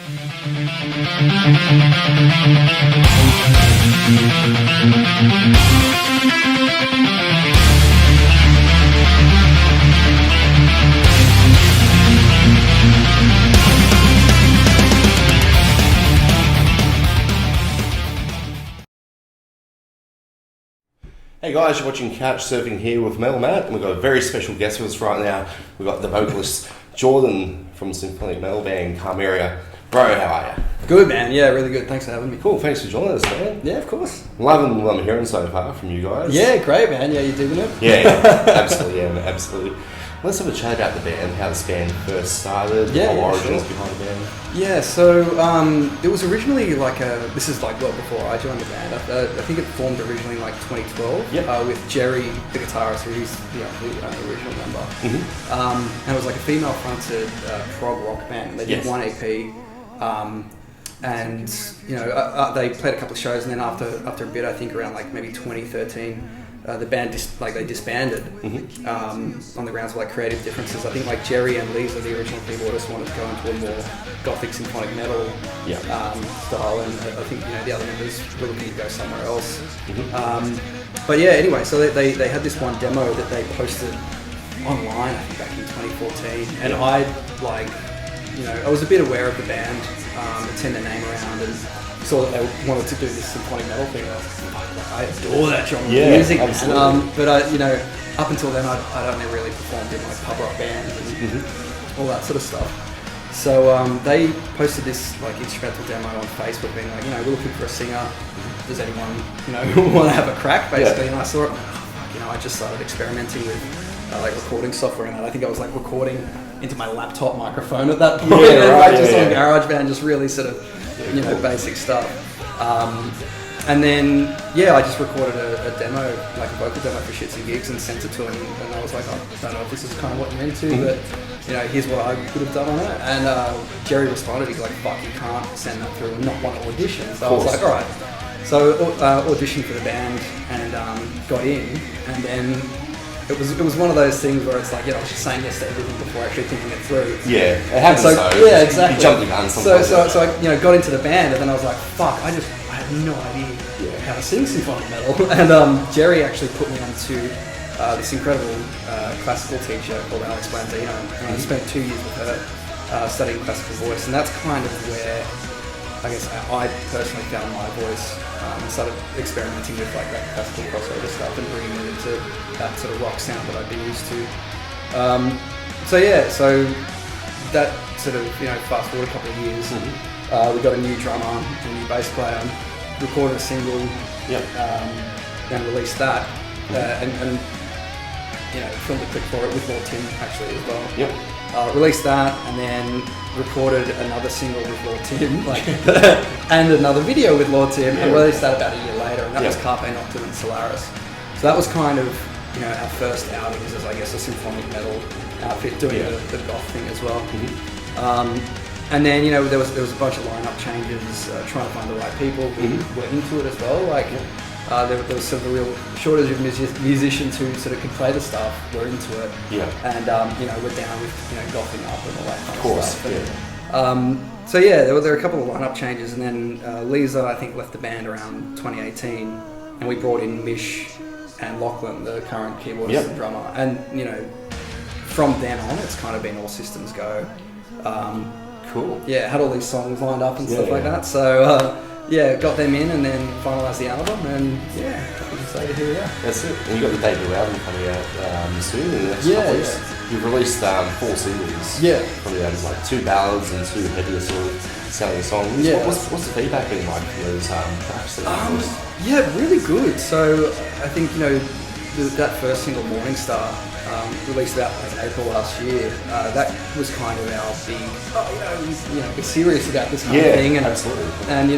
Hey guys, you're watching Couch Surfing here with Metal Matt, and we've got a very special guest with us right now. We've got the vocalist Jordan from Symphonic Metal Band Carmeria. Bro, how are you? Good, man. Yeah, really good. Thanks for having me. Cool, thanks for joining us, man. Yeah, of course. Loving what I'm hearing so far from you guys. Yeah, great, man. Yeah, you digging it? Yeah, absolutely, absolutely. Let's have a chat about the band, how this band first started, origins behind the band. Yeah, so it was originally this is like well before I joined the band. I think it formed originally in like 2012 with Jerry, the guitarist, who's the only original member. Mm-hmm. And it was like a female-fronted prog rock band. They did one EP, and they played a couple of shows, and then after a bit, I think around like maybe 2013. The band disbanded on the grounds of like creative differences. I think like Jerry and Lisa, the original keyboardist, wanted to go into a more gothic symphonic metal style, and I think the other members were looking to go somewhere else. Mm-hmm. But yeah, anyway, so they had this one demo that they posted online, I think back in 2014, and I was a bit aware of the band, sent their name around and saw that they wanted to do this symphonic metal thing. I adore that genre of music. But up until then, I'd only really performed in like pub rock bands and all that sort of stuff. So they posted this like instrumental demo on Facebook, being like, we're looking for a singer. Does anyone want to have a crack? Basically, and I saw it. I just started experimenting with like recording software, and I think I was like recording into my laptop microphone at that point, on GarageBand, just really sort of basic stuff. And then, I just recorded a demo, like a vocal demo for shits and gigs, and sent it to him. And I was like, I don't know if this is kind of what you're into, but here's what I could have done on it. And Jerry responded, he's like, fuck, you can't send that through and not want to audition. So I was like, all right. So auditioned for the band and got in, and then it was one of those things where it's like, I was just saying yes to everything before actually thinking it through. Yeah, it happens Yeah, exactly. You jump the gun sometimes. So I got into the band, and then I was like, fuck, I had no idea how to sing symphonic metal. And Jerry actually put me onto this incredible classical teacher called Alex Blandino, and I spent 2 years with her studying classical voice, and that's kind of where I guess I personally found my voice and started experimenting with like that classical crossover stuff and bringing it into that sort of rock sound that I'd been used to. So that sort of, fast forward a couple of years, we got a new drummer, a new bass player, recorded a single, and released that, and filmed a clip for it with Lord Tim actually as well. Released that, and then recorded another single with Lord Tim, and another video with Lord Tim, and released that about a year later, and that was Carpe Noctem and Solaris. So that was kind of, our first outings as, I guess, a symphonic metal outfit, doing the goth thing as well. And then, there was a bunch of lineup changes, trying to find the right people who were into it as well. There was sort of a real shortage of musicians who sort of could play the stuff, were into it. And, we're down with, gothing up and all that kind of stuff. There were a couple of lineup changes, and then Lisa, I think, left the band around 2018, and we brought in Mish and Lachlan, the current keyboardist and drummer. And, from then on, it's kind of been all systems go. Cool. Yeah, had all these songs lined up and stuff like that. So, got them in and then finalised the album, and happy to say here we are. That's it. And you got the debut album coming out soon in the next couple of weeks. You've released 4 singles from the album, like 2 ballads and 2 heavier sort of sounding songs. What's the feedback been like from those tracks? Really good. So I think that first single, Morning Star, released about April last year. That was kind of our big, we're serious about this kind of thing, and absolutely. And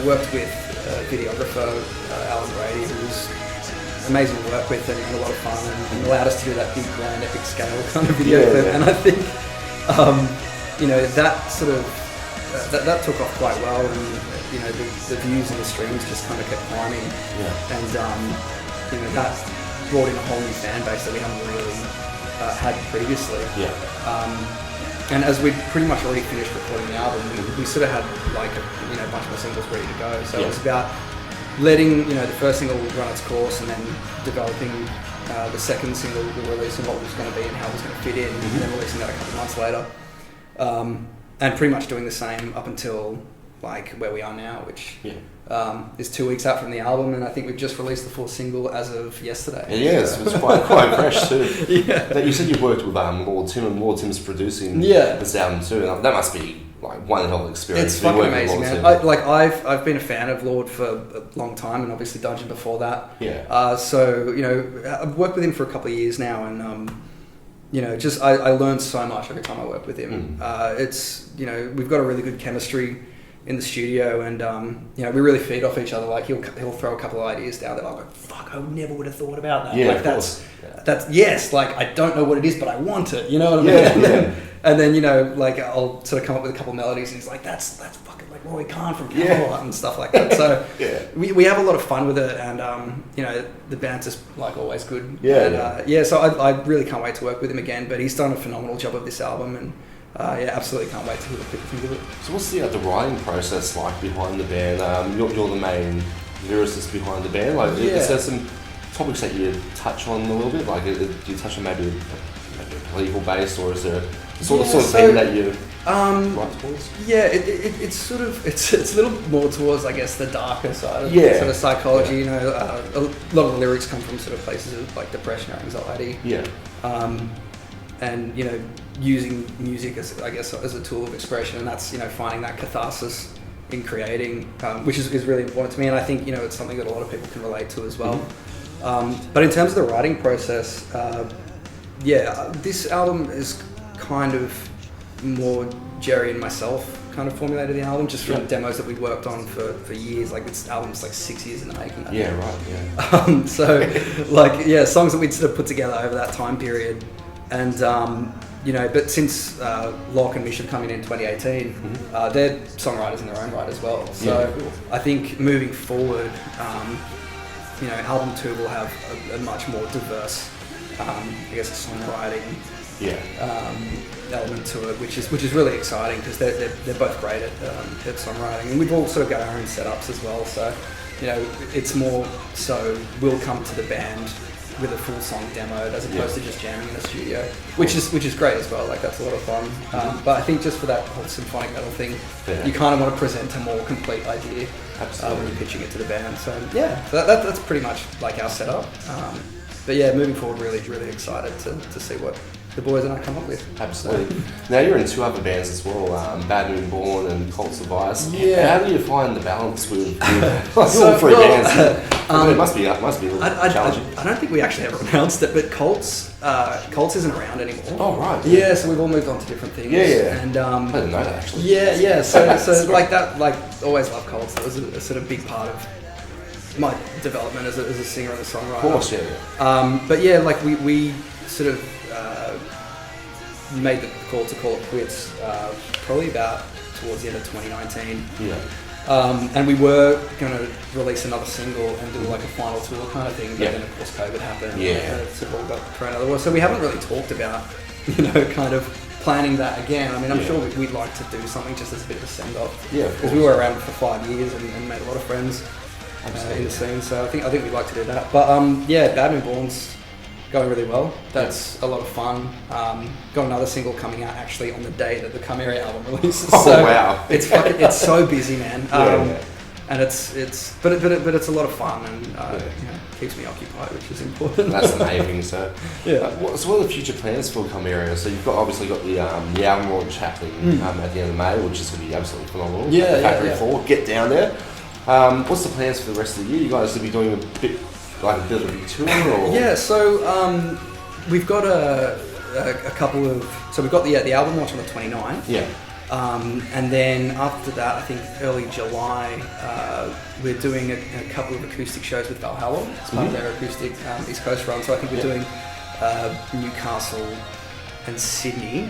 worked with videographer Alan Brady, who was amazing to work with and a lot of fun, and allowed us to do that big, grand, epic scale kind of video clip. And I think that sort of that took off quite well, and the views and the streams just kind of kept climbing, and that brought in a whole new fan base that we haven't really had previously. And as we'd pretty much already finished recording the album, we sort of had like a bunch of the singles ready to go. So it was about letting the first single run its course, and then developing the second single we released and what it was going to be and how it was going to fit in, and then releasing that a couple months later. And pretty much doing the same up until like where we are now, which is 2 weeks out from the album, and I think we've just released the fourth single as of yesterday. Yes, so. It's quite fresh too. You said you worked with Lord Tim, and Lord Tim's producing this album too, and that must be like one hell of an experience. It's fucking amazing, man. I've been a fan of Lord for a long time, and obviously Dungeon before that. So I've worked with him for a couple of years now, and I learned so much every time I work with him. It's we've got a really good chemistry in the studio, and we really feed off each other. Like he'll throw a couple of ideas down that I'll go, fuck, I never would have thought about that. Yeah, like that's yes, like I don't know what it is, but I want it. You know what I mean? And then like I'll sort of come up with a couple of melodies, and he's like, that's fucking like Roy Khan from Camelot and stuff like that. So we have a lot of fun with it, and the band's just like always good. So I really can't wait to work with him again. But he's done a phenomenal job of this album, and absolutely can't wait to hear what people think of it. So what's the writing process like behind the band? You're the main lyricist behind the band. Like, is there some topics that you touch on a little bit? Like, do you touch on maybe a political base, or is there a sort of thing that you write towards? Yeah, it's sort of it's a little more towards, I guess, the darker side of sort of psychology. A lot of the lyrics come from sort of places of like depression or anxiety. And using music as a tool of expression, and that's finding that catharsis in creating, which is really important to me, and I think it's something that a lot of people can relate to as well. But in terms of the writing process, this album is kind of more Jerry and myself kind of formulated the album, just from demos that we worked on for years. Like this album's like 6 years in the making. Songs that we'd sort of put together over that time period. And, but since Locke and Mish have come in 2018, they're songwriters in their own right as well. So I think moving forward, album 2 will have a much more diverse, songwriting element to it, which is really exciting, because they're both great at songwriting. And we've all sort of got our own setups as well. So, it's more so we'll come to the band with a full song demoed as opposed to just jamming in the studio, which is great as well. Like that's a lot of fun. But I think just for that whole symphonic metal thing, you kind of want to present a more complete idea when you're pitching it to the band. So that's pretty much like our setup. But moving forward, really excited to see what the boys and I come up with. Absolutely. Now you're in 2 other bands as well, batmanbourne and Cults of Ice. How do you find the balance with all 3 bands? It must be a little challenging. I don't think we actually ever announced it, but Cults isn't around anymore. Oh right. Yeah, so we've all moved on to different things. And I didn't know that actually. So like that, like always loved Cults. That was a sort of big part of my development as a singer and a songwriter. Of course, But like we sort of made the call to call it quits probably about towards the end of 2019. And we were going to release another single and do like a final tour kind of thing, but then of course COVID happened. And sort of all got thrown out of the world. So we haven't really talked about, kind of planning that again. I mean, I'm sure we'd like to do something just as a bit of a send-off. Because we were around for 5 years and made a lot of friends in the scene. So I think we'd like to do that. But batmanbourne's going really well. That's a lot of fun. Got another single coming out actually on the day that the Carmeria album releases. Wow! It's so busy, man. And it's a lot of fun, and keeps me occupied, which is important. That's the main thing. So what are the future plans for Carmeria? So you've obviously got the album launch happening at the end of May, which is going to be absolutely phenomenal. Factory 4, get down there. What's the plans for the rest of the year? You guys will be doing a bit of a tour, or? So we've got a couple of. So we've got the album launch on the 29th. And then after that, I think early July, we're doing a couple of acoustic shows with Valhalla as part of their acoustic East Coast run. So I think we're doing Newcastle and Sydney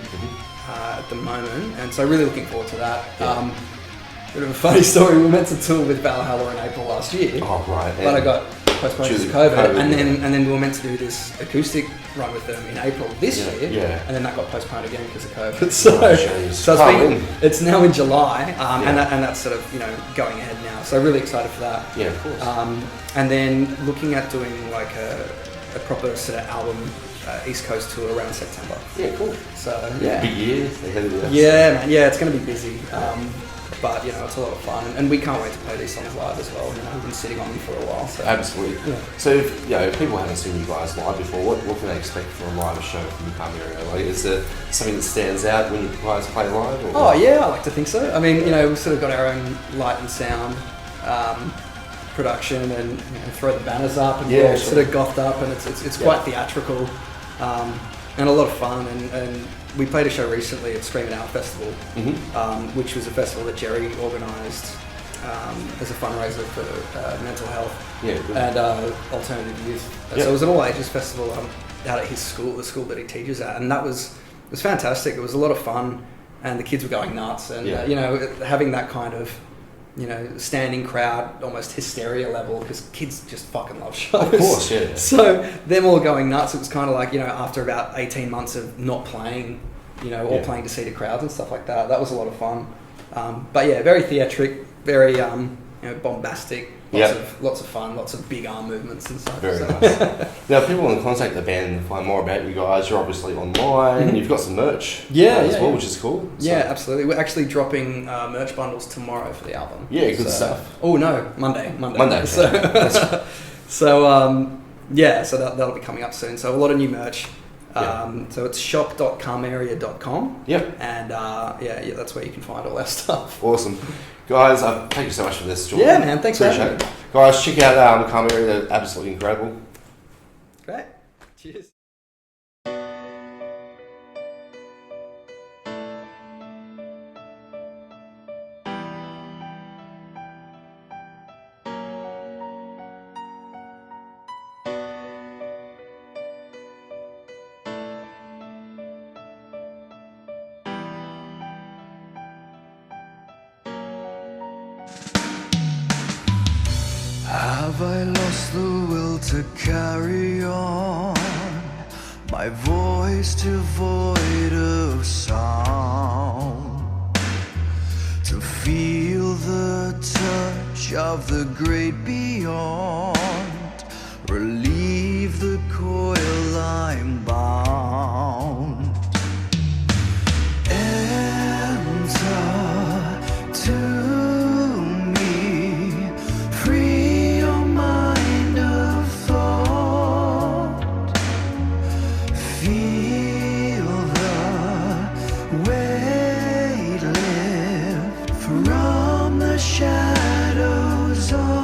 at the moment, and so really looking forward to that. Bit of a funny story. We were meant to tour with Valhalla in April last year. Oh right. But I got postponed because of COVID. And then we were meant to do this acoustic run with them in April this year. Yeah. And then that got postponed again because of COVID. So it's now in July, and that's sort of, you know, going ahead now. So really excited for that. Yeah, of course. And then looking at doing like a proper sort of album East Coast tour around September. Yeah, cool. So yeah, big year ahead of us. Yeah, man. Yeah, it's going to be busy. But you know, it's a lot of fun, and we can't wait to play these songs live as well. You know, we've been sitting on them for a while. So. Absolutely. Yeah. So if people haven't seen you guys live before, what can they expect from a live show from Carmeria? Like, is there something that stands out when you guys play live? Or oh yeah, I like to think so. I mean, you know, we've sort of got our own light and sound production, and you know, throw the banners up, and we're sort of gothed up, and it's quite theatrical, and a lot of fun. And we played a show recently at Screaming Out Festival, which was a festival that Jerry organised as a fundraiser for mental health and alternative youth. So it was an all ages festival out at his school, the school that he teaches at, and it was fantastic. It was a lot of fun, and the kids were going nuts, and you know, having that kind of, you know, standing crowd, almost hysteria level, because kids just fucking love shows. Of course, yeah. So them all going nuts, it was kind of like, you know, after about 18 months of not playing, you know, or playing to seated crowds and stuff like that. That was a lot of fun. But yeah, very theatric, very you know, bombastic. Lots of fun, lots of big arm movements and stuff. Very nice. Now, if people want to contact the band and find more about you guys, you're obviously online. You've got some merch as well, which is cool. So. Yeah, absolutely. We're actually dropping merch bundles tomorrow for the album. Yeah, good stuff. Oh no, Monday. So, so that'll be coming up soon. So a lot of new merch. So it's shop.carmeria.com. Yep. And that's where you can find all that stuff. Awesome. Guys, thank you so much for this, Jordan. Yeah, man. Thanks for having me. Guys, check out Carmeria. They're absolutely incredible. Great. Cheers. Have I lost the will to carry on? My voice devoid of sound, to feel the touch of the great beyond, relieve the coil I'm bound. Enter to shadows of